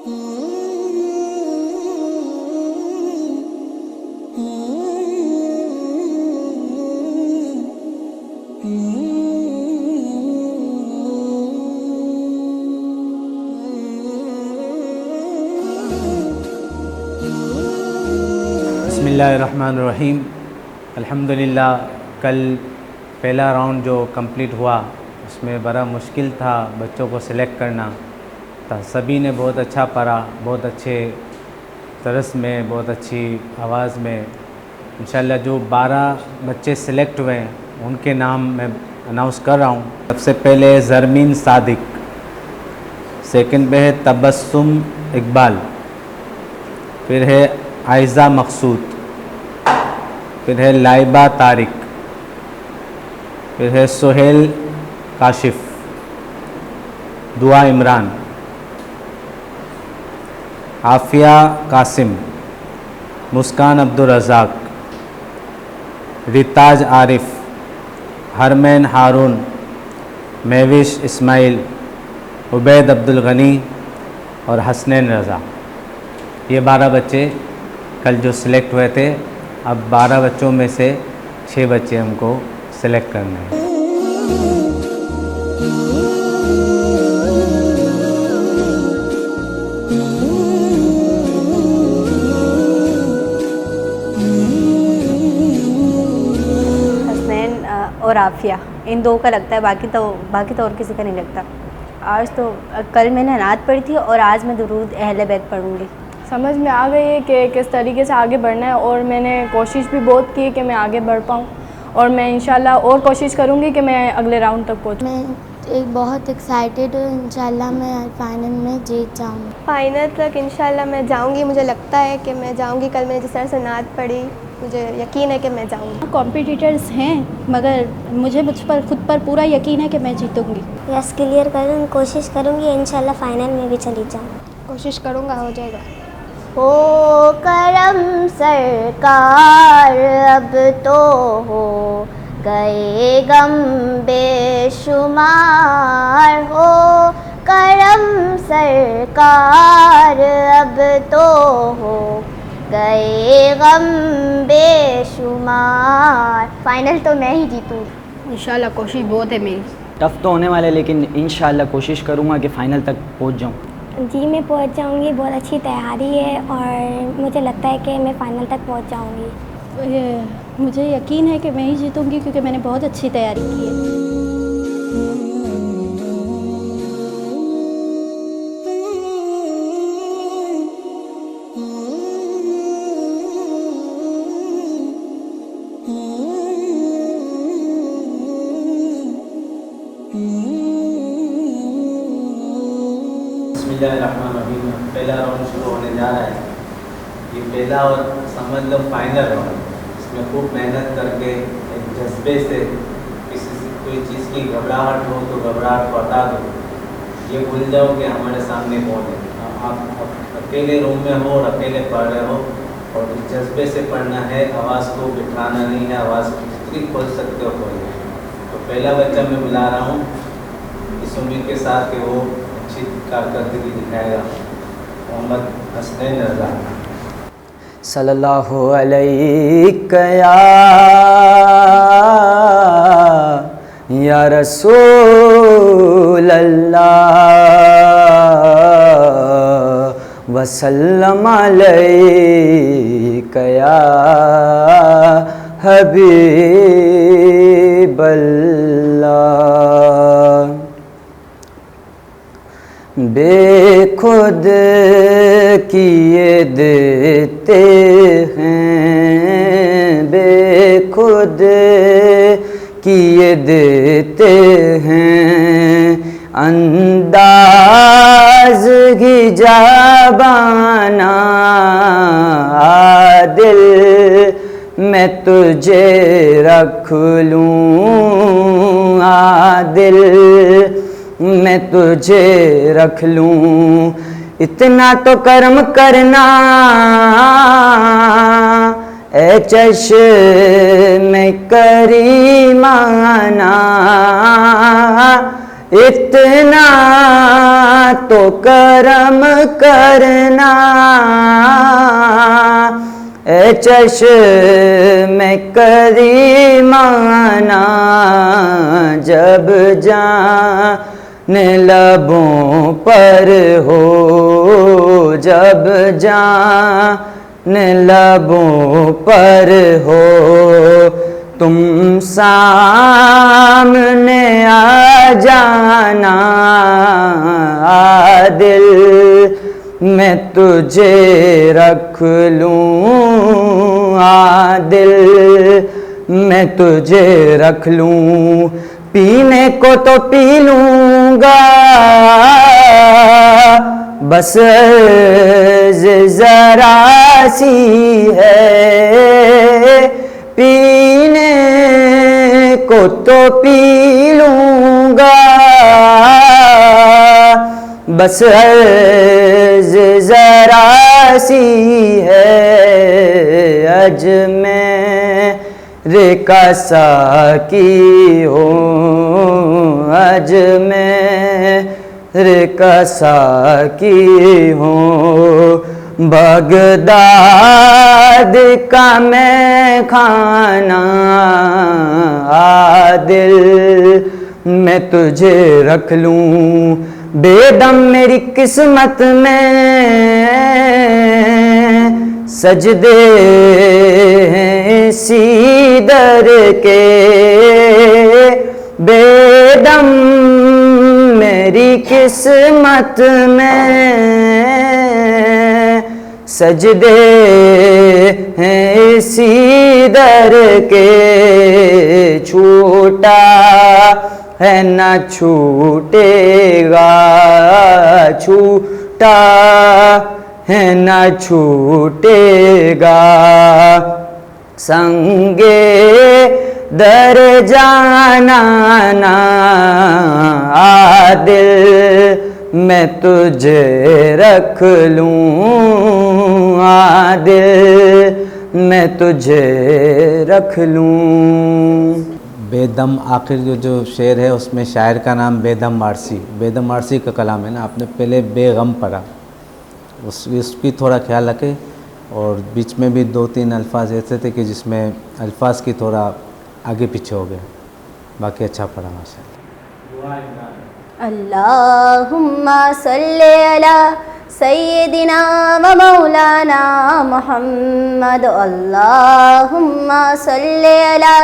बिस्मिल्लाहिर्रहमानिर्रहीम। अल्हम्दुलिल्लाह, कल पहला राउंड जो कंप्लीट हुआ उसमें बड़ा मुश्किल था बच्चों को सिलेक्ट करना था। सभी ने बहुत अच्छा पढ़ा, बहुत अच्छे तरस में, बहुत अच्छी आवाज़ में। इंशाल्लाह जो 12 बच्चे सिलेक्ट हुए हैं उनके नाम मैं अनाउंस कर रहा हूँ। सबसे पहले ज़रमीन सादिक, सेकंड पे है तबस्सुम इकबाल, फिर है आयज़ा मकसूद, फिर है लाइबा तारिक, फिर है सोहेल काशिफ, दुआ इमरान, आफिया कासिम, मुस्कान अब्दुल रज़ाक, रिताज आरिफ, हरमैन हारून, महविश इस्माइल, उबैद अब्दुल गनी और हसनैन रज़ा। ये 12 बच्चे कल जो सिलेक्ट हुए थे। अब 12 बच्चों में से 6 बच्चे हमको सिलेक्ट करने हैं। हसनैन और आफिया, इन दो का लगता है, बाकी तो और किसी का नहीं लगता। आज तो कल मैंने नात पढ़ी थी और आज मैं दुरूद अहले बैत पढ़ूँगी। समझ में आ गई है कि किस तरीके से आगे बढ़ना है, और मैंने कोशिश भी बहुत की कि मैं आगे बढ़ पाऊँ, और मैं इंशाल्लाह और कोशिश करूँगी कि मैं अगले राउंड तक पहुँचूँ। मैं बहुत एक्साइटेड हूँ, इंशाल्लाह मैं फाइनल में जीत जाऊँगी। फाइनल तक इंशाल्लाह मैं जाऊँगी। मुझे लगता है कि मैं जाऊँगी। कल मैंने जिस तरह से नात पढ़ी, मुझे यकीन है कि मैं जाऊँगी। कॉम्पिटिटर्स हैं, मगर मुझे मुझ पर खुद पर पूरा यकीन है कि मैं जीतूँगी। यस, क्लियर करूँ, कोशिश करूँगी, इंशाल्लाह फाइनल में भी चली जाऊँ। कोशिश करूँगा, हो जाएगा। हो करम सरकार, अब तो हो गए गम बेशुमार। हो करम सरकार, अब तो हो गए गम बेशुमार। फाइनल तो मैं ही जीतूँ इंशाल्लाह, कोशिश बहुत है मेरी। टफ तो होने वाला है, लेकिन इंशाल्लाह कोशिश करूँगा कि फ़ाइनल तक पहुँच जाऊँ। जी, मैं पहुंच जाऊंगी। बहुत अच्छी तैयारी है और मुझे लगता है कि मैं फाइनल तक पहुंच जाऊंगी। मुझे यकीन है कि मैं ही जीतूँगी, क्योंकि मैंने बहुत अच्छी तैयारी की है। बिस्मिल्लाहिर्रहमानिर्रहीम। पहला राउंड शुरू होने जा रहा है। ये पहला और समझ लो फाइनल राउंड। इसमें खूब मेहनत करके एक जज्बे से कोई चीज़ की घबराहट हो तो घबराहट को हटा दो। ये भूल जाओ कि हमारे सामने कौन है। आप अकेले रूम में हो और अकेले पढ़ रहे हो, और इस जज्बे से पढ़ना है। आवाज़ को बिठाना नहीं है, आवाज़ जितनी खोल सकते हो खोल। तो पहला बच्चा मैं बुला रहा हूँ इस उम्मीद के साथ कि वो अच्छी कारकर्दगी दिखाएगा। मोहम्मद हसनैन रज़ा। सल्लल्लाहु अलैहि या रसूल अल्लाह वसल्लम अलैका या हबीब अल्लाह। बेखुद किए देते हैं, बेखुद किए देते हैं, अंदाज की जाबाना दिल मैं तुझे रख लूँ, दिल मैं तुझे रख लूँ। इतना तो कर्म करना ए चश्मे करीमाना, इतना तो करम करना ए चश्मे करीमाना, जब जाने लबों पर हो, जब जाने लबों पर हो, तुम सामने आ जाना, दिल मैं तुझे रख लूँ, दिल मैं तुझे रख लूँ, पीने को तो पी लूँगा, बस ज़रा सी है, पीने को तो पी लूँगा, बस ज़रा सी है, अज मेरे का साकी हो, अज मेरे का साकी हो, बगदाद का मैं खाना, दिल मैं तुझे रख लूँ, बेदम मेरी किस्मत में सजदे हैं सीदर के, बेदम मेरी किस्मत में सजदे हैं सीदर के, छूटा है न छूटेगा, छूटा है न छूटेगा, संगे दर जाना ना, दिल मैं तुझे रख लूँ, दिल मैं तुझे रख लूँ। बेदम आखिर जो शेर है उसमें शायर का नाम बेदम वारसी, बेदम वारसी का कलाम है ना, आपने पहले बेगम पढ़ा, उसकी थोड़ा ख्याल रखें, और बीच में भी 2-3 अल्फाज ऐसे थे कि जिसमें अल्फाज की थोड़ा आगे पीछे हो गया, बाकी अच्छा पढ़ा माशाअल्लाह। अल्लाहुम्मा सल्ले अला सय्यदिना व मौलाना मुहम्मद, अल्लाहुम्मा सल्ले अला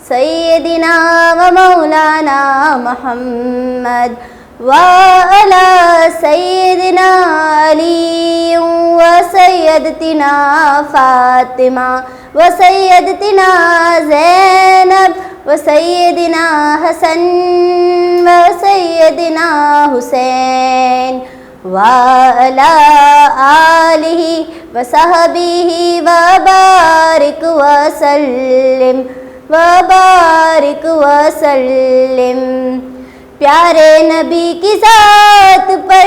सय्यदिना व मौलाना मुहम्मद, व अला सय्यदिना अली व सय्यदतिना फातिमा व सय्यदतिना ज़ैनब व सय्यदिना हसन व सय्यदिना हुसैन, व अला आलिहि व सहबिहि व बारिक व सल्लिम व बारिक व सल्लिम। प्यारे नबी की ज़ात पर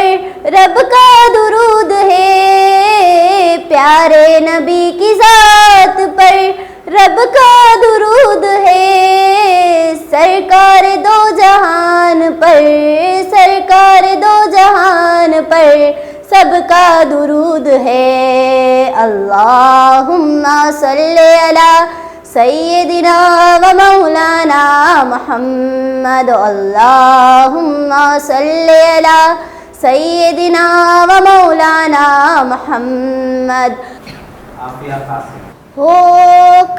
रब का दुरूद है, प्यारे नबी की ज़ात पर रब का दुरूद है, सरकार दो जहान पर, सरकार दो जहान पर सबका दुरूद है। अल्लाहुम्मा सल्ले अला सय्यदिना व मौलाना मुहम्मद, अल्लाहुम्मा सल्ले अला सय्यदिना व मौलाना मुहम्मद। हो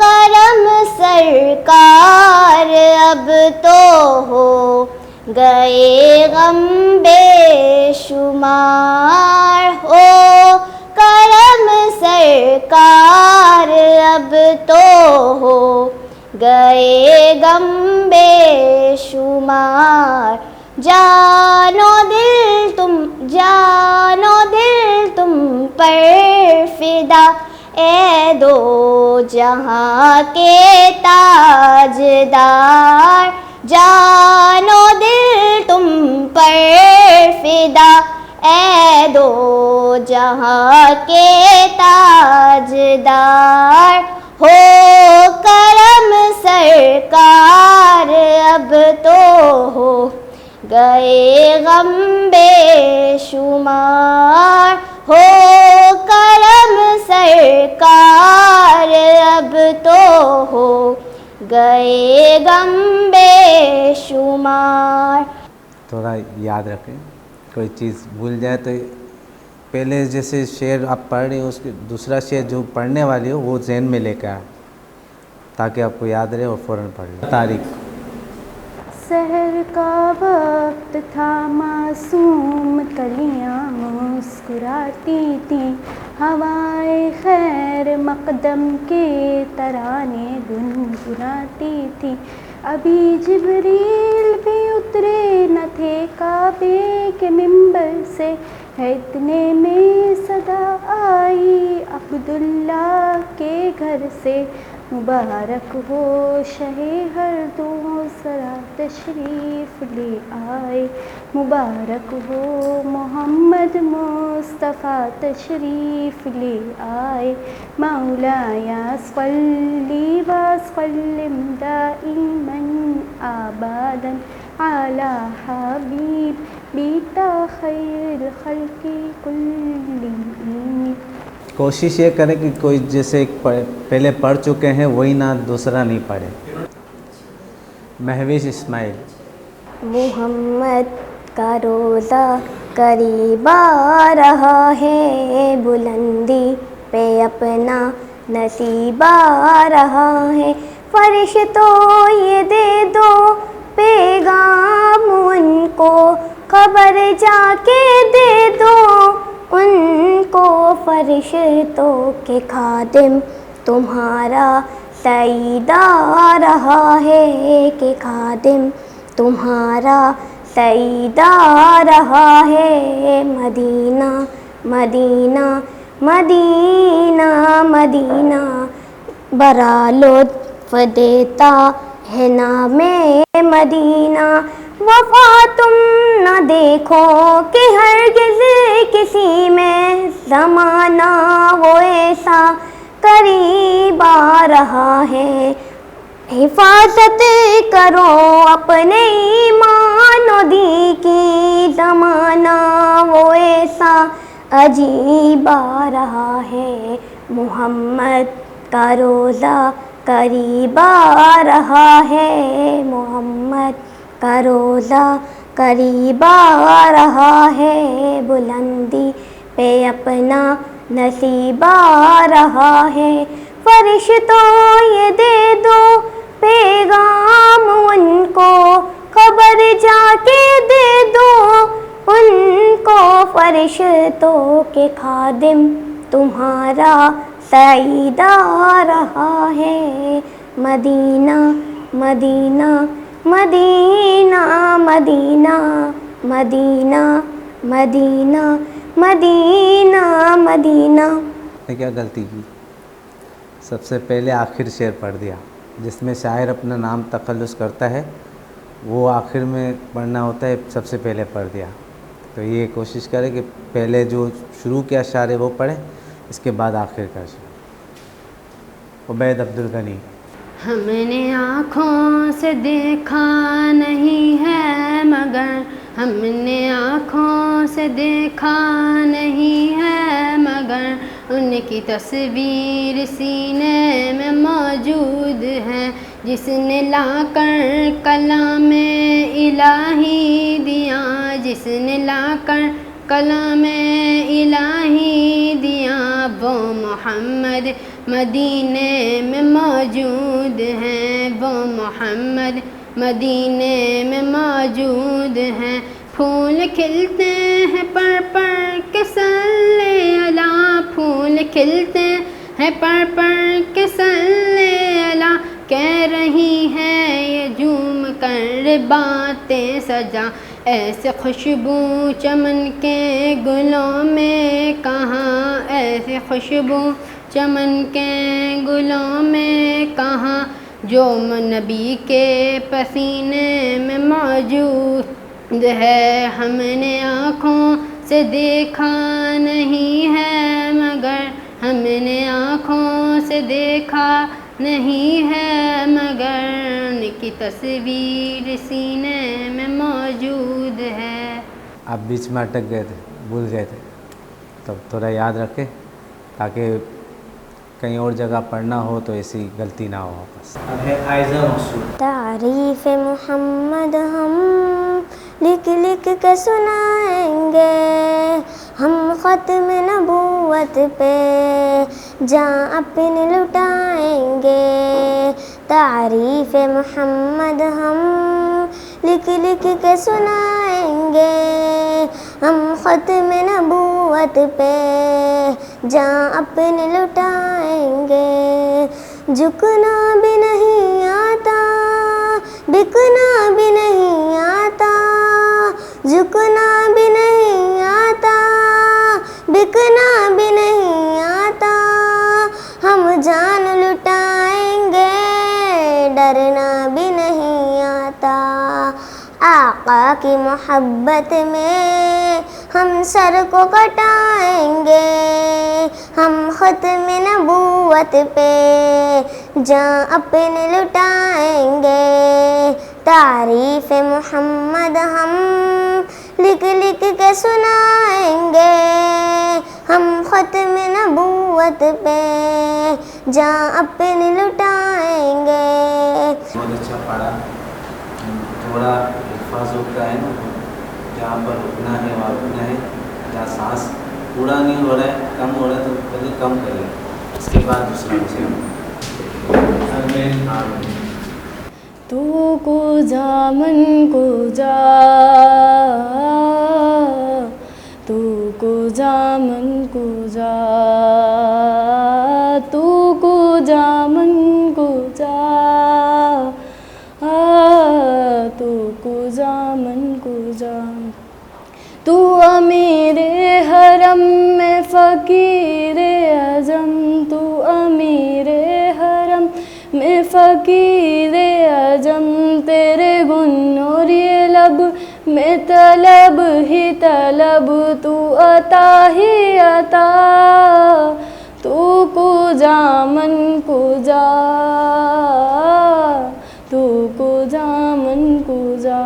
करम सरकार अब तो हो गए गम बेशुमार, हो करम सरकार अब तो हो गए गम बेशुमार, जानो दिल तुम पर फिदा ए दो जहां के ताजदार, जानो दिल तुम पर फिदा ए दो जहां के ताजदार, हो करम सरकार अब तो हो गए गम बेशुमार हो करम सरकार, अब तो हो गए गम बेशुमार। थोड़ा याद रखें, कोई चीज़ भूल जाए तो पहले जैसे शेर आप पढ़ रहे हो उसके दूसरा शेर जो पढ़ने वाली हो वो जहन में लेकर आए ताकि आपको याद रहे और फ़ौरन पढ़ लें। तारीख। सहर का वक्त था, मासूम कलियां मुस्कुराती थी, हवाएं खैर मकदम के तराने गुनगुनाती थी। अभी जिब्रील भी उतरे न थे काबे के मिंबर से, है इतने में सदा आई अब्दुल्ला के घर से। मुबारक हो शहे हर दूसरा तशरीफ़ ले आए, मुबारक हो मोहम्मद मुस्तफ़ा तशरीफ़ ले आए। मौलाया सल्ली व सल्लिम दाइमन आबादन अला हबीब बीता खैर खल्क़ि कुल्लिहिम। कोशिश ये करें कि कोई जैसे पहले पढ़ चुके हैं वही ना दूसरा नहीं पढ़े। महविश इस्माइल। मोहम्मद का रोज़ा करीब आ रहा है, बुलंदी पे अपना नसीब आ रहा है। फरिश्तों ये दे दो पैगाम उनको, खबर जाके दे दो उनको। फरिश्तों के खादिम तुम्हारा सईद आ रहा है, कि खादिम तुम्हारा सईद आ रहा है। मदीना मदीना मदीना मदीना बड़ा लुत्फ़ देता है नामे मदीना। वफ़ा तुम न देखो कि हरगिज़ किसी में, ज़माना वो ऐसा करीब आ रहा है। हिफाजत करो अपने ईमान दी की, ज़माना वो ऐसा अजीब आ रहा है। मोहम्मद का रोज़ा करीब आ रहा है, मोहम्मद का रोज़ा करीब आ रहा है। बुलंदी पे अपना नसीब आ रहा है। फरिश्तों ये दे दो पैगाम उनको, खबर जाके दे दो उनको। फरिश्तों के खादिम तुम्हारा सईद आ रहा है। Medina Medina Medina Medina Medina Medina Medina Medina. ने क्या गलती की, सबसे पहले आखिर शेर पढ़ दिया। जिसमें शायर अपना नाम तखल्लुस करता है वो आखिर में पढ़ना होता है, सबसे पहले पढ़ दिया। तो ये कोशिश करें कि पहले जो शुरू के अशारे वो पढ़ें, इसके बाद आखिर का शेर। उबैद अब्दुल गनी। हमने आँखों से देखा नहीं है मगर, हमने आँखों से देखा नहीं है मगर, उनकी तस्वीर सीने में मौजूद है। जिसने लाकर कलाम इलाही दिया, जिसने लाकर कलाम इलाही दिया, वो मोहम्मद मदीने में मौजूद हैं, वो मोहम्मद मदीने में मौजूद हैं। फूल खिलते हैं पर के सल्ले अला, फूल खिलते हैं पर के सल्ले अला। कह रही हैं ये झूम कर बातें सजा, ऐसे खुशबू चमन के गुलों में कहाँ, ऐसे खुशबू चमन के गुलों में कहाँ, जो नबी के पसीने में मौजूद है। हमने आँखों से देखा नहीं है मगर, हमने आँखों से देखा नहीं है मगर उनकी तस्वीर सीने में मौजूद है। आप बीच में अटक गए थे, भूल गए थे, तब थोड़ा याद रखें ताकि कहीं और जगह पढ़ना हो तो ऐसी गलती ना हो वापस। अब है आइज़ा मसूद। तारीफ़ मोहम्मद हम लिख लिख के सुनाएंगे, हम ख़त्म नबूवत पे जान अपने लुटाएंगे। तारीफ़ मोहम्मद हम लिख लिख के सुनाएंगे, हम ख़त्म नबूवत पे जान अपने लुटाएंगे। झुकना भी नहीं आता, बिकना भी नहीं आता, झुकना भी नहीं आता, बिकना भी नहीं आता। हम जान लुटाएंगे, डरना भी नहीं आता। आका की मोहब्बत में हम सर को कटाएंगे, हम ख़त्म नबूवत पे जान अपने लुटाएंगे। तारीफ़ मोहम्मद हम लिख लिख के सुनाएंगे, हम ख़त्म नबूवत पे जान अपने लुटाएंगे। बहुत अच्छा पढ़ा। थोड़ा अल्फाज होता है ना, जहाँ पर रुकना है वहाँ रुकना है, जहाँ सांस पूरा नहीं हो रहा है, कम हो रहा है तो पहले कम करें, इसके बाद दूसरा विषय। तू को जा मन को जा, तू को जा मन को जा, तू को जा मन को जा, तू को जा मन को जा। तू अमीरे हरम में फ़कीरे अज़म, तू अमीरे हरम में फ़कीरे अज़म। तेरे गुन और ये लब में तलब ही तलब, तू अता ही अता। तू को जा मन को जा, तू को जा मन को जा।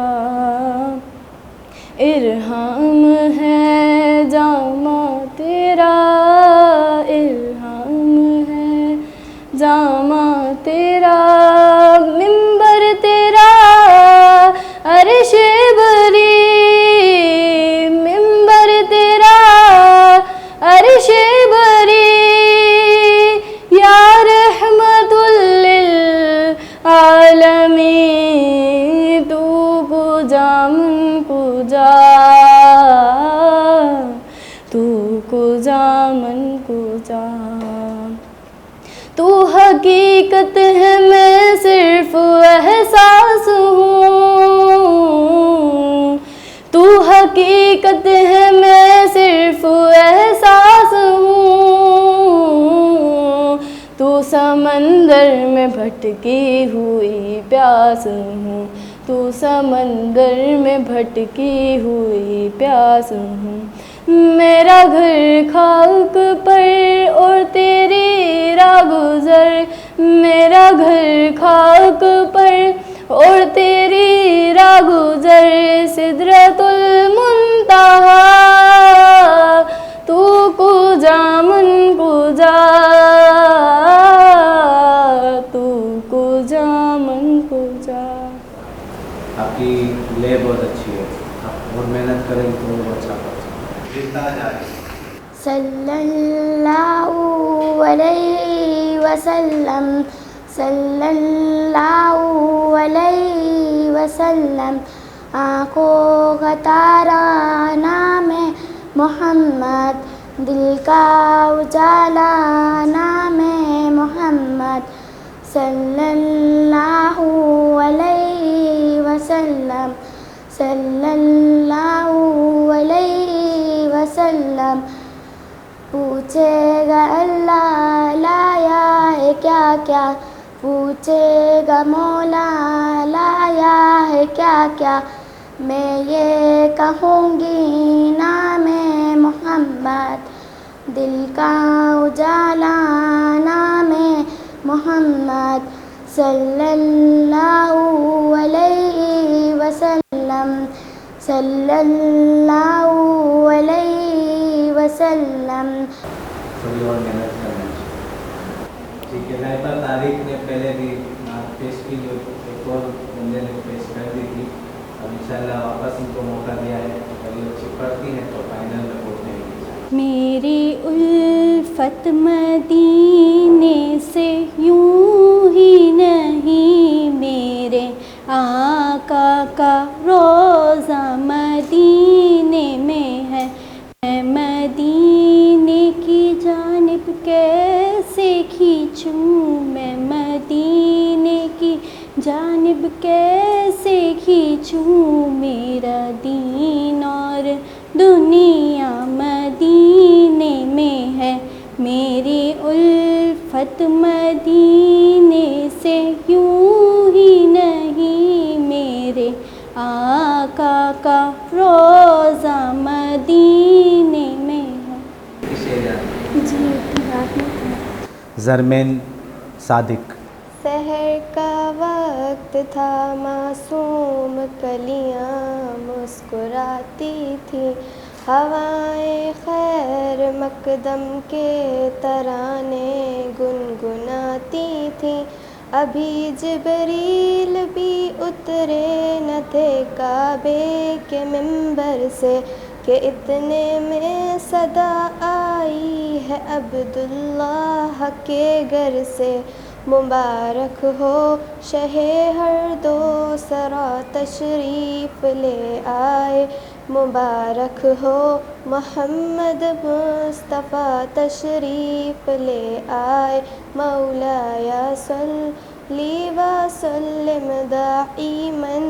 इरहाम है जामा तेरा, इरहाम है जामा तेरा। मिंबर तेरा अर्श बरी, मिंबर तेरा अर्श बरी। या रहमतुल लिल आलमीन, तू को जा मन को जा, तू को जा मन को जा। तू हकीकत है मैं सिर्फ एहसास हूँ, तू हकीकत है मैं सिर्फ एहसास हूँ। तू समंदर में भटकी हुई प्यास हूँ, तू समंदर में भटकी हुई प्यास हूँ। मेरा घर खाक पर और तेरी राह गुज़र, मेरा घर खाक पर और तेरी राह गुज़र। सिदरतुल मुंतहा, तू को जा मन को जा, तू को जा मन को जा। आपकी ले बहुत अच्छी है, आप और मेहनत करेंगे तो वो अच्छा पड़ सल्लल्लाहु अलैहि वसल्लम, सल्लल्लाहु अलैहि वसल्लम। आँखों का तारा नाम है मोहम्मद, दिल का उजाला नाम है मोहम्मद। सल्लल्लाहु अलैहि वसल्लम, सल्लल्लाहु अलैहि वसल्लम। पूछेगा अल्लाह लाया है क्या क्या, पूछेगा मौला लाया है क्या क्या। मैं ये कहूँगी नाम है मोहम्मद, दिल का उजाला नाम है मोहम्मद सल्लल्लाहु अलैहि वसल्लम सल्लल्लाहु अलैहि वसल्लम। थोड़ी और मेहनत करना चाहिए। ठीक है, लाइपा तारीख ने पहले भी पेश की, जो एक और बंदे ने पेश कर दी थी। अब इंशाल्लाह वापस इनको मौका दिया है, अगर ये अच्छी पढ़ती हैं तो फाइनल में पहुँचने की। मेरी उल्फत मदीने से यूं ही नहीं, मेरे आका का रोज़ा मदीने में है। मैं मदीने की जानिब कैसे खींचूं, मैं मदीने की जानिब कैसे खींचूं, मेरा दीन और दुनिया मदीने में है। मेरी उल्फत मदीने से यूं ही नहीं, मेरे आका का रोज़ा मदीने में है। जी रात में ज़रमैन सादिक। सहर का वक्त था, मासूम कलियाँ मुस्कुराती थी, हवाएं खैर मकदम के तराने गुनगुनाती थी। अभी जिबरील भी उतरे न थे काबे के मिंबर से, कि इतने में सदा आई है अब्दुल्लाह के घर से। मुबारक हो शहे हर दो सरा तशरीफ़ ले आए, मुबारक हो मोहम्मद मुस्तफ़ा तशरीफ़ ले आए। मौलाया सल्ली व सल्लिम दाइमन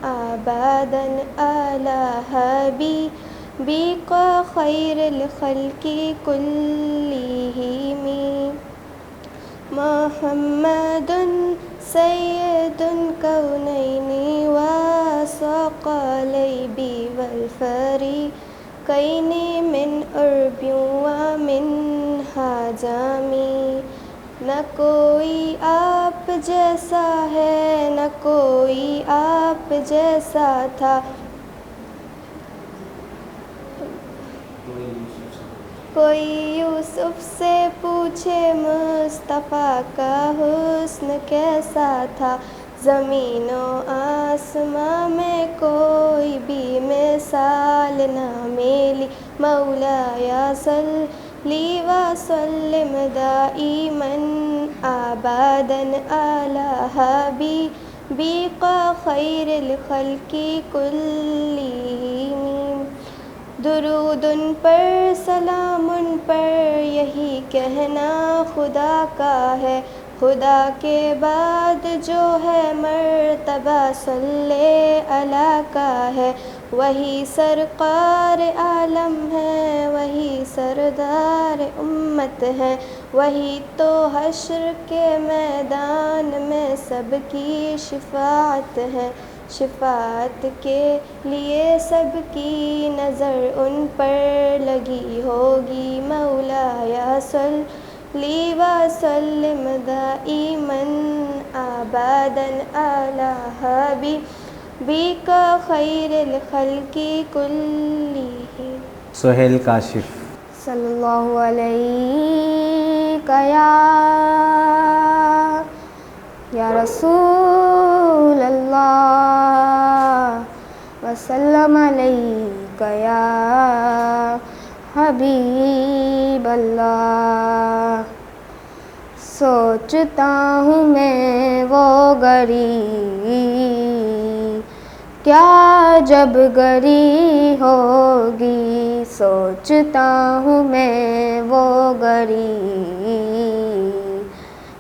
आबादन अला हबीबिका खैरिल खल्क़ि कुल्लिहिम। मुहम्मदुन सय्यदुल कौनैनि व सक़लैनि वल फ़रीक़ैनि मिन उर्बिन व मिन हजामी। न कोई आप जैसा है, न कोई आप जैसा था, कोई यूसुफ से पूछे मुस्तफ़ा का हुस्न कैसा था। ज़मीनो आसमां में कोई भी मिसाल न मिली, मौलाया सल्ली व सल्लिम दाइमन आबादन अला हबीबिका खैरिल खल्क़ि कुल्लिहिम। दुरूद उन पर सलाम उन पर, यही कहना खुदा का है। खुदा के बाद जो है मर्तबा सल्ले अला का है। वही सरकार आलम है, वही सरदार उम्मत है, वही तो हश्र के मैदान में सबकी शिफाअत है। शिफाअत के लिए सबकी नज़र उन पर लगी होगी। मौलाया सल्ली व सल्लिम दाइमन आबादन अला हबीबिका खैरिल खल्क़ि कुल्लिहिम। सोहेल काशिफ। सल्लल्लाहु अलैहि या रसूल अल्लाह वसल्लम अलैका या हबीब अल्लाह। सोचता हूँ मैं वो घड़ी, क्या जब घड़ी होगी। सोचता हूँ मैं वो घड़ी,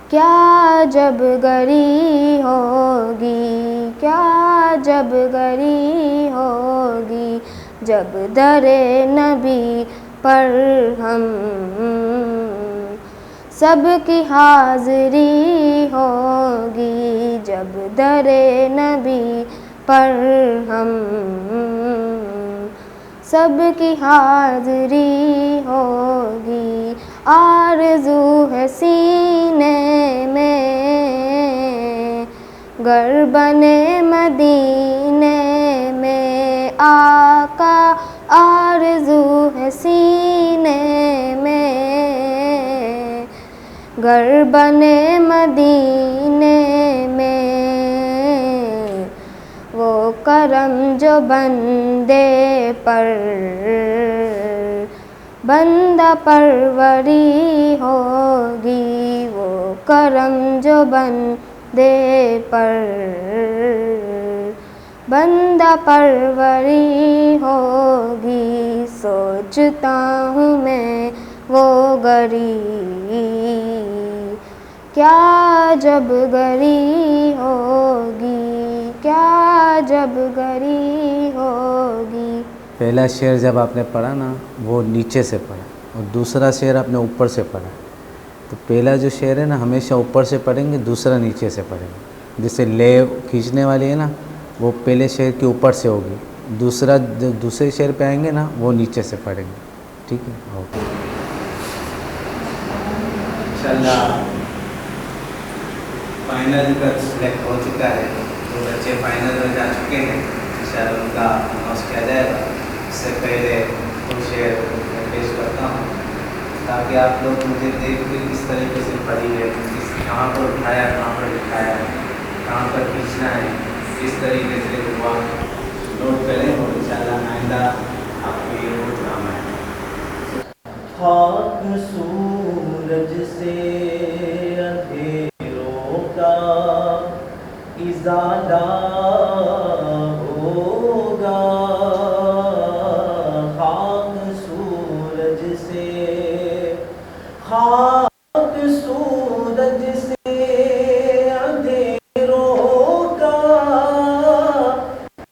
क्या जब घड़ी होगी। क्या जब घड़ी होगी, जब दरे नबी पर हम सबकी हाज़री होगी। जब दरे नबी पर हम सबकी हाज़री होगी। आरज़ू है सीने घर बने मदीने में आका, आरज़ू है सीने में। घर बने मदीने में वो करम जो बंदे पर बंदा परवरी होगी, वो करम जो बंदे पर बंदा परवरी होगी। सोचता हूँ मैं वो गरी, क्या जब गरी होगी, क्या जब गरी होगी। पहला शेर जब आपने पढ़ा ना वो नीचे से पढ़ा और दूसरा शेर आपने ऊपर से पढ़ा। तो पहला जो शेर है ना हमेशा ऊपर से पढ़ेंगे, दूसरा नीचे से पढ़ेंगे। जैसे ले खींचने वाली है ना वो पहले शेर के ऊपर से होगी, दूसरा जो दूसरे शेर पे आएंगे ना वो नीचे से पढ़ेंगे। ठीक है, ओके। इंशाल्लाह फाइनल का सिलेक्ट हो चुका है, तो बच्चे फाइनल में जा चुके हैं। इंशाल्लाह उनका अनाउंस किया जाएगा। इससे पहले कुछ शेर मैं पेश करता हूँ ताकि आप लोग मुझे देख के किस तरीके से पढ़ी है, किस कहाँ पर उठाया, कहाँ पर लिखाया, कहाँ पर खींचना है, किस तरीके से हुआ नोट करें और इंशाल्लाह आइंदा आपको ये नोट काम आएगा। खाक सूरज से अंधेरों का इज़ाला होगा, खाक सूरज से, खाक सूरज से अंधेरों का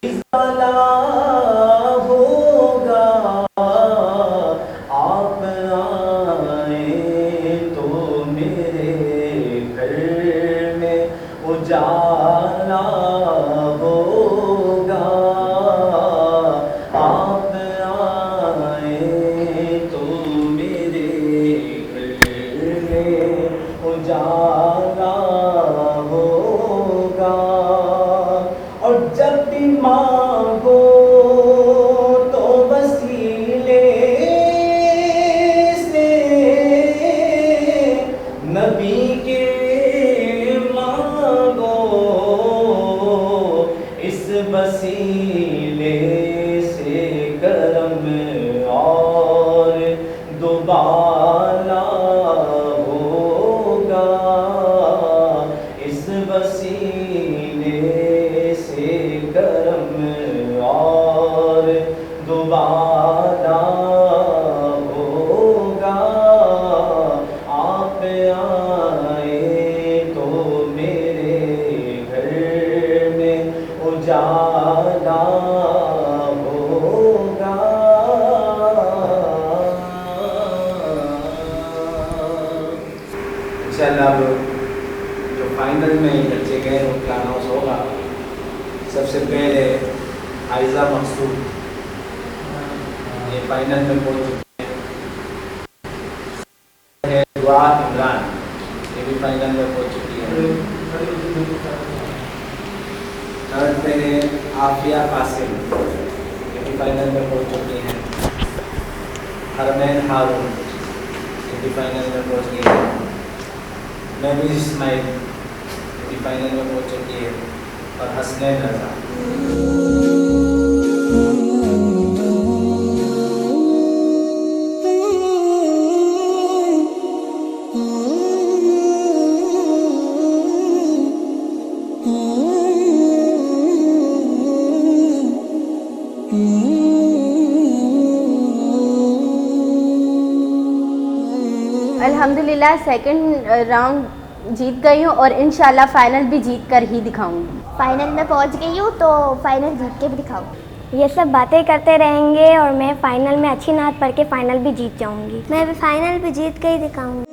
इज़ाला होगा। आप आए तो मेरे घर में उजाला होगा। आप आए तो मेरे घर में उजाला होगा। और जब भी मांगो तो वसीले से नबी के मांगो, इस वसीले से करम और दोबारा होगा। इस वसीले से करम और दोबारा होगा। आप आए तो मेरे घर में उजाला होगा। इंशाल्लाह अब जो फाइनल में बच्चे गए उनका अनाउंस होगा। सबसे पहले आयज़ा मकसूद ये फाइनल में पहुंच चुके हैं। दुआ इमरान ये भी फाइनल में पहुंच चुकी है। थर्ड पे है आफिया कासिम ये भी फाइनल में पहुंच चुकी हैं। हरमैन हारून ये भी फाइनल में पहुंच गई है। महबूब इस्माइल ये भी फाइनल में पहुंच चुकी है। और हसनैन रज़ा। अल्हम्दुलिल्लाह सेकंड राउंड जीत गई हूँ और इंशाल्लाह फाइनल भी जीत कर ही दिखाऊंगी। फाइनल में पहुंच गई हूँ तो फाइनल जीत के भी दिखाऊंगी। ये सब बातें करते रहेंगे और मैं फाइनल में अच्छी नात पढ़ के फाइनल भी जीत जाऊंगी। मैं भी फाइनल भी जीत के ही दिखाऊंगी।